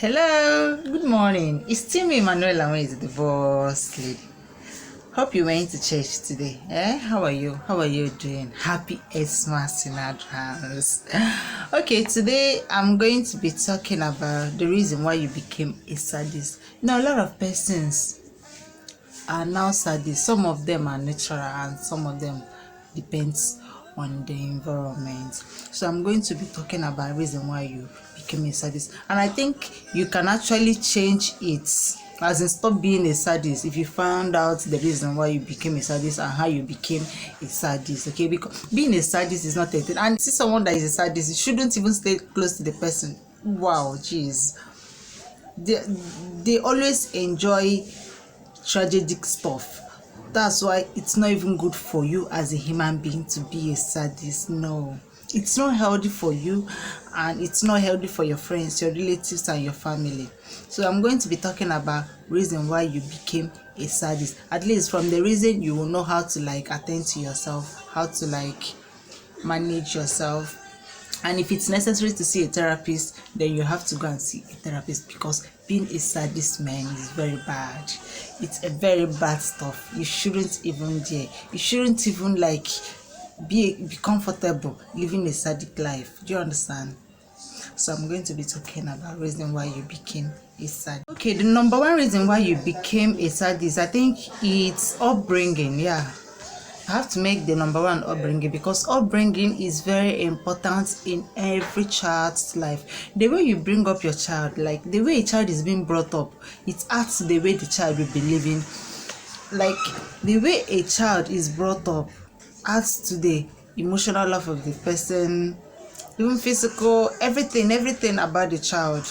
Hello, good morning. It's still me, Manuela, when is the boss lady. Hope you went to church today. How are you? How are you doing? Happy Xmas in advance. Okay, today I'm going to be talking about the reason why you became a sadist. Now, a lot of persons are now sadists. Some of them are natural and some of them depends on the environment. So I'm going to be talking about the reason why you became a sadist, and I think you can actually change it, as in stop being a sadist if you found out the reason why you became a sadist and how you became a sadist. Okay, because being a sadist is not a thing, and see someone that is a sadist, you shouldn't even stay close to the person. Wow, jeez, they always enjoy tragic stuff. That's why it's not even good for you as a human being to be a sadist. No, it's not healthy for you, and it's not healthy for your friends, your relatives, and your family. So I'm going to be talking about reason why you became a sadist. At least from the reason, you will know how to attend to yourself, how to manage yourself. And if it's necessary to see a therapist, then you have to go and see a therapist, because being a sadist, man, is very bad. It's a very bad stuff. You shouldn't even dare. You shouldn't even be comfortable living a sadic life. Do you understand? So I'm going to be talking about reason why you became a sadist. Okay, the number one reason why you became a sadist, I think it's upbringing. Yeah, I have to make the number one upbringing, because upbringing is very important in every child's life. The way you bring up your child, like the way a child is being brought up, it adds to the way the child will be living. Like the way a child is brought up adds to the emotional life of the person, even physical, everything about the child.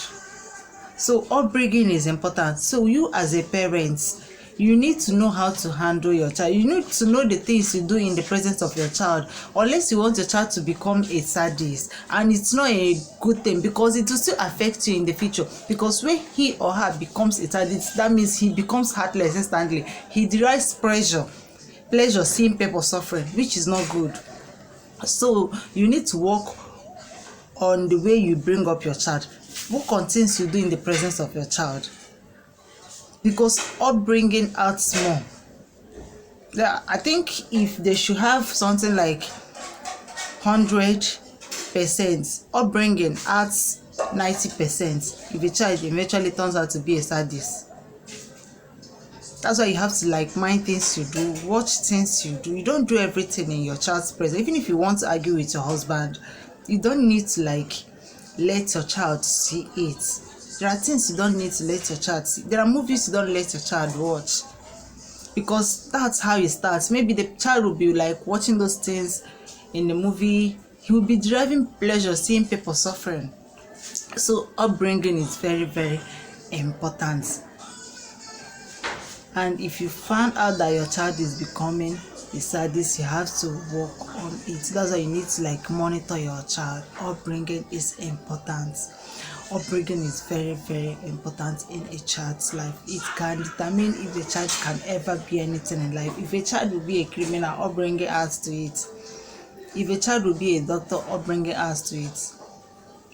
So upbringing is important. So you as a parent, you need to know how to handle your child. You need to know the things you do in the presence of your child, unless you want your child to become a sadist. And it's not a good thing, because it will still affect you in the future. Because when he or her becomes a sadist, that means he becomes heartless instantly. He derives pleasure seeing people suffering, which is not good. So you need to work on the way you bring up your child. Work on things you do in the presence of your child, because upbringing adds more. Yeah, I think if they should have something like 100%, upbringing adds 90%. If a child eventually turns out to be a sadist, that's why you have to mind things you do, watch things you do. You don't do everything in your child's presence. Even if you want to argue with your husband, you don't need to let your child see it. There are things you don't need to let your child see. There are movies you don't let your child watch, because that's how it starts. Maybe the child will be watching those things in the movie. He will be deriving pleasure seeing people suffering. So upbringing is very, very important. And if you find out that your child is becoming a sadist, you have to work on it. That's why you need to monitor your child. Upbringing is important. Upbringing is very, very important in a child's life. It can determine if the child can ever be anything in life. If a child will be a criminal, upbringing adds to it. If a child will be a doctor, upbringing adds to it.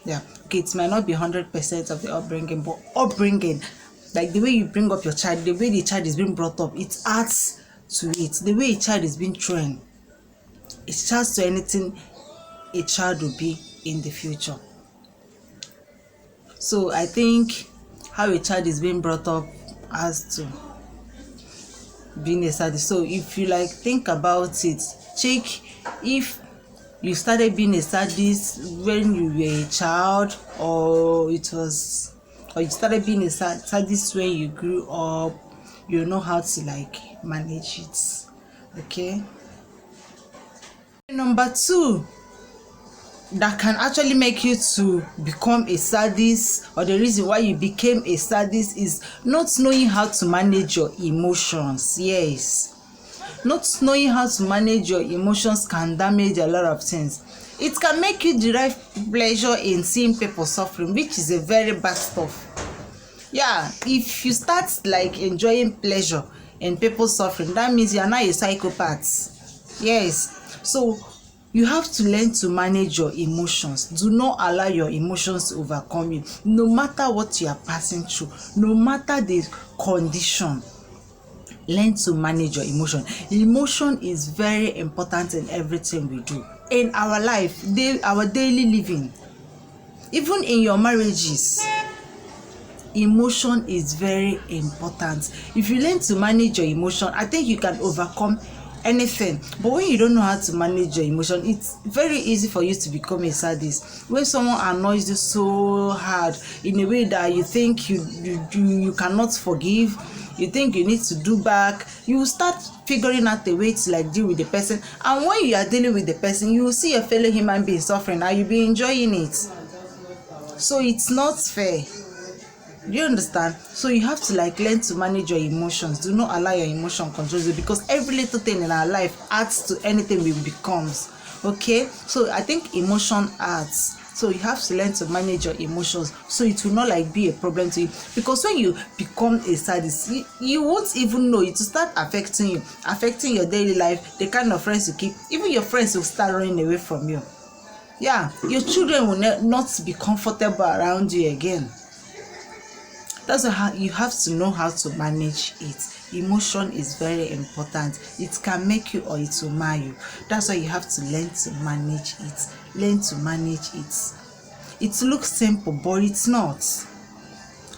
Yeah, okay, it might not be 100% of the upbringing, but upbringing, the way you bring up your child, the way the child is being brought up, it adds to it. The way a child is being trained, it adds to anything a child will be in the future. So I think how a child is being brought up has to being a sadist. So if you think about it, check if you started being a sadist when you were a child, or you started being a sadist when you grew up. You know how to manage it. Okay. Number two, that can actually make you to become a sadist, or the reason why you became a sadist, is not knowing how to manage your emotions. Yes, not knowing how to manage your emotions can damage a lot of things. It can make you derive pleasure in seeing people suffering, which is a very bad stuff. Yeah, if you start enjoying pleasure in people suffering, that means you are not a psychopath. Yes, so You have to learn to manage your emotions. Do not allow your emotions to overcome you. No matter what you are passing through, no matter the condition, learn to manage your emotion. Emotion is very important in everything we do. In our life, our daily living, even in your marriages, emotion is very important. If you learn to manage your emotion, I think you can overcome anything. But when you don't know how to manage your emotion, it's very easy for you to become a sadist. When someone annoys you so hard in a way that you think you cannot forgive, you think you need to do back, you will start figuring out a way to like deal with the person. And when you are dealing with the person, you will see your fellow human being suffering and you'll be enjoying it. So it's not fair. Do you understand? So you have to like learn to manage your emotions. Do not allow your emotion control you, because every little thing in our life adds to anything we becomes. Okay, so I think emotion adds. So you have to learn to manage your emotions so it will not like be a problem to you. Because when you become a sadist, you won't even know it will start affecting you, affecting your daily life, the kind of friends you keep. Even your friends will start running away from you. Yeah, your children will not be comfortable around you again. That's how you have to know how to manage it. Emotion is very important. It can make you or it will mar you. That's why you have to learn to manage it. Learn to manage it. It looks simple, but it's not.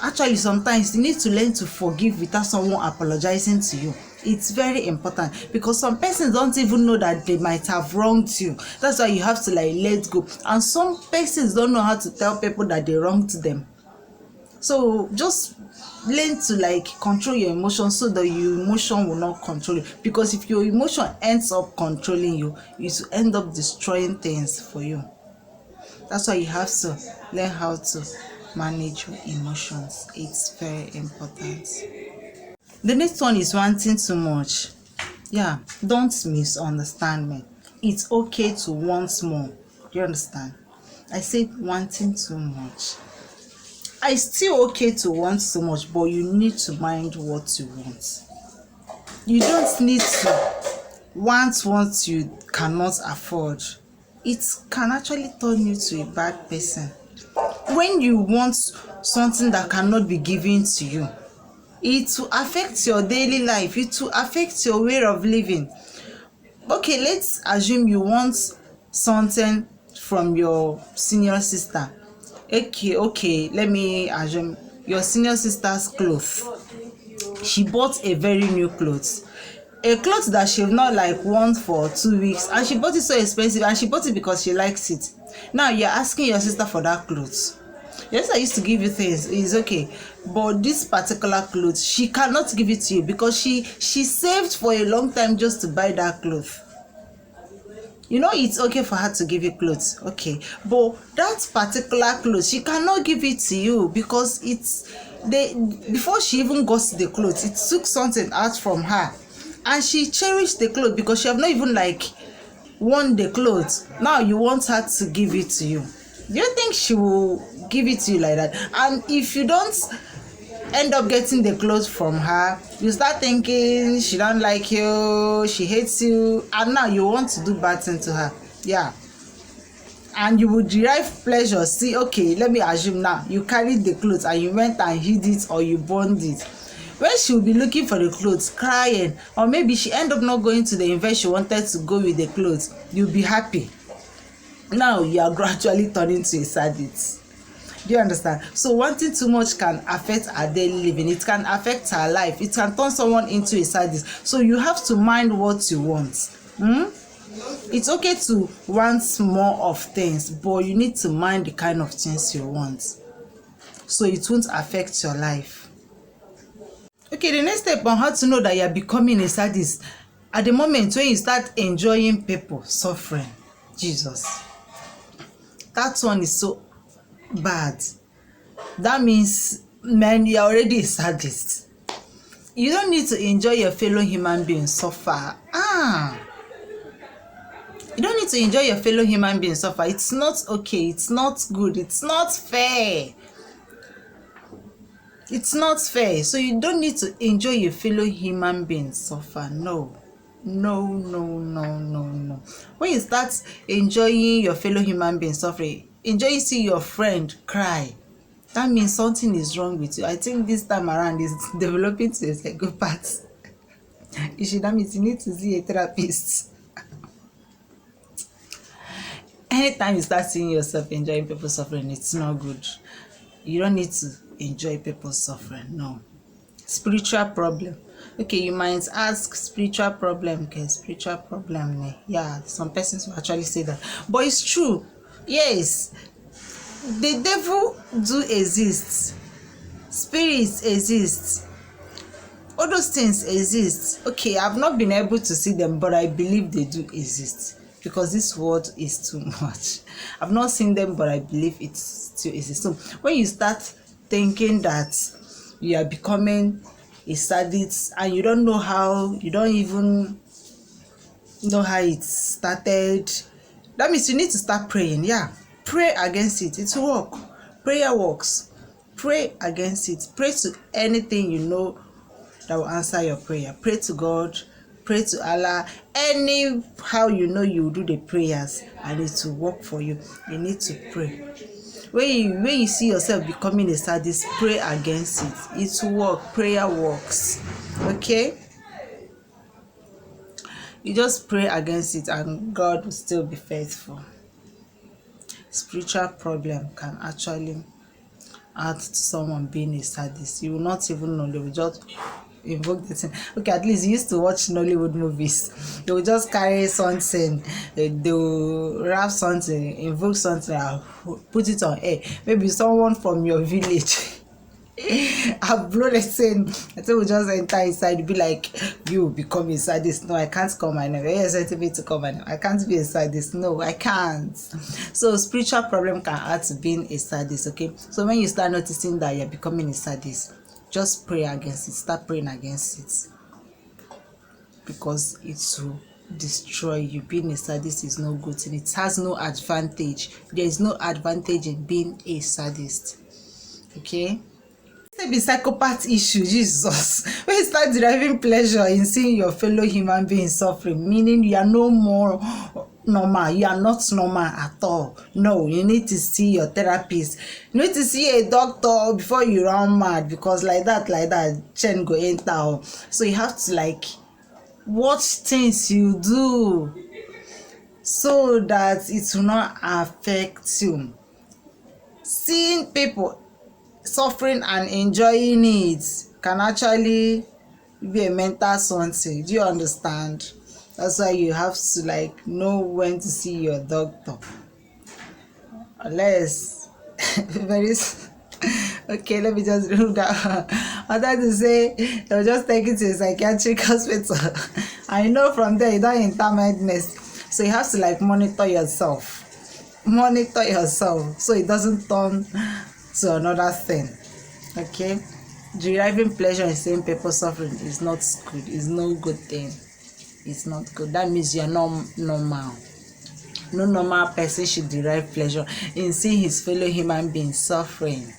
Actually, sometimes you need to learn to forgive without someone apologizing to you. It's very important, because some persons don't even know that they might have wronged you. That's why you have to like let go. And some persons don't know how to tell people that they wronged them. So just learn to like control your emotions so that your emotion will not control you. Because if your emotion ends up controlling you, it will end up destroying things for you. That's why you have to learn how to manage your emotions. It's very important. The next one is wanting too much. Yeah, don't misunderstand me. It's okay to want more. Do you understand? I said wanting too much. It's still okay to want so much, but you need to mind what you want. You don't need to want what you cannot afford. It can actually turn you to a bad person. When you want something that cannot be given to you, it will affect your daily life. It will affect your way of living. Okay, let's assume you want something from your senior sister. Okay, let me assume your senior sister's clothes. She bought a very new clothes, a clothes that she not like worn for 2 weeks, and she bought it so expensive, and she bought it because she likes it. Now you're asking your sister for that clothes. Yes, I used to give you things, it's okay, but this particular clothes she cannot give it to you because she saved for a long time just to buy that clothes. You know, it's okay for her to give you clothes, okay, but that particular clothes she cannot give it to you because before she even got the clothes, it took something out from her, and she cherished the clothes because she have not even like worn the clothes. Now you want her to give it to you. Do you think she will give it to you like that? And if you don't end up getting the clothes from her, you start thinking she don't like you, she hates you, and now you want to do bad thing to her. Yeah, and you will derive pleasure. See, okay, let me assume now you carried the clothes and you went and hid it or you burned it. When she will be looking for the clothes crying, or maybe she end up not going to the event she wanted to go with the clothes, you'll be happy. Now you are gradually turning to a sadist. Do you understand? So wanting too much can affect our daily living. It can affect our life. It can turn someone into a sadist. So you have to mind what you want. It's okay to want more of things, but you need to mind the kind of things you want, so it won't affect your life. Okay, the next step on how to know that you are becoming a sadist, at the moment when you start enjoying people suffering. Jesus, that one is so bad. That means, man, you're already a sadist. You don't need to enjoy your fellow human beings suffer. You don't need to enjoy your fellow human beings suffer. It's not okay. It's not good. It's not fair. It's not fair. So you don't need to enjoy your fellow human beings suffer. No. No, no, no, no, no. When you start enjoying your fellow human being suffering, enjoy see your friend cry, that means something is wrong with you. I think this time around is developing to a psychopath. That means you need to see a therapist. Anytime you start seeing yourself enjoying people suffering, it's not good. You don't need to enjoy people suffering. No. Spiritual problem. Okay, you might ask, spiritual problem. Okay, spiritual problem. Yeah, some persons will actually say that, but it's true. Yes, the devil do exist, spirits exist, all those things exist. Okay, I've not been able to see them, but I believe they do exist, because this world is too much. I've not seen them, but I believe it still exists. So when you start thinking that you are becoming a sadist and you don't know how, you don't even know how it started, that means you need to start praying. Yeah, pray against it. It will work. Prayer works. Pray against it. Pray to anything you know that will answer your prayer. Pray to God, pray to Allah. Anyhow you know you will do the prayers and it will work for you. You need to pray. When you see yourself becoming a sadist, pray against it. It will work. Prayer works. Okay? You just pray against it and God will still be faithful. Spiritual problem can actually add to someone being a sadist. You will not even know. They will just invoke the thing. Okay, at least you used to watch Nollywood movies. They will just carry something, they will wrap something, invoke something, and put it on air. Maybe someone from your village I've blown a thing. I think we'll just enter inside, be like, you become a sadist. No, I can't call my name. You're sending me to call my name. I can't be a sadist. No, I can't. So spiritual problem can add to being a sadist. Okay, so when you start noticing that you're becoming a sadist, just pray against it. Start praying against it, because it will destroy you. Being a sadist is no good thing. It has no advantage. There is no advantage in being a sadist. Okay, be psychopath issue. Jesus, when you start deriving pleasure in seeing your fellow human being suffering, meaning you are no more normal, you are not normal at all. No, you need to see your therapist, you need to see a doctor before you run mad, because like that chain go enter. So you have to like watch things you do so that it will not affect you. Seeing people suffering and enjoying it can actually be a mental something. Do you understand? That's why you have to like know when to see your doctor, unless very okay, let me just remove that. I thought to say they'll just take it to a psychiatric hospital. I know from there you don't enter madness, so you have to like monitor yourself so it doesn't turn to another thing. Okay, deriving pleasure in seeing people suffering is not good. It's no good thing. It's not good. That means you're not normal. No normal person should derive pleasure in seeing his fellow human being suffering.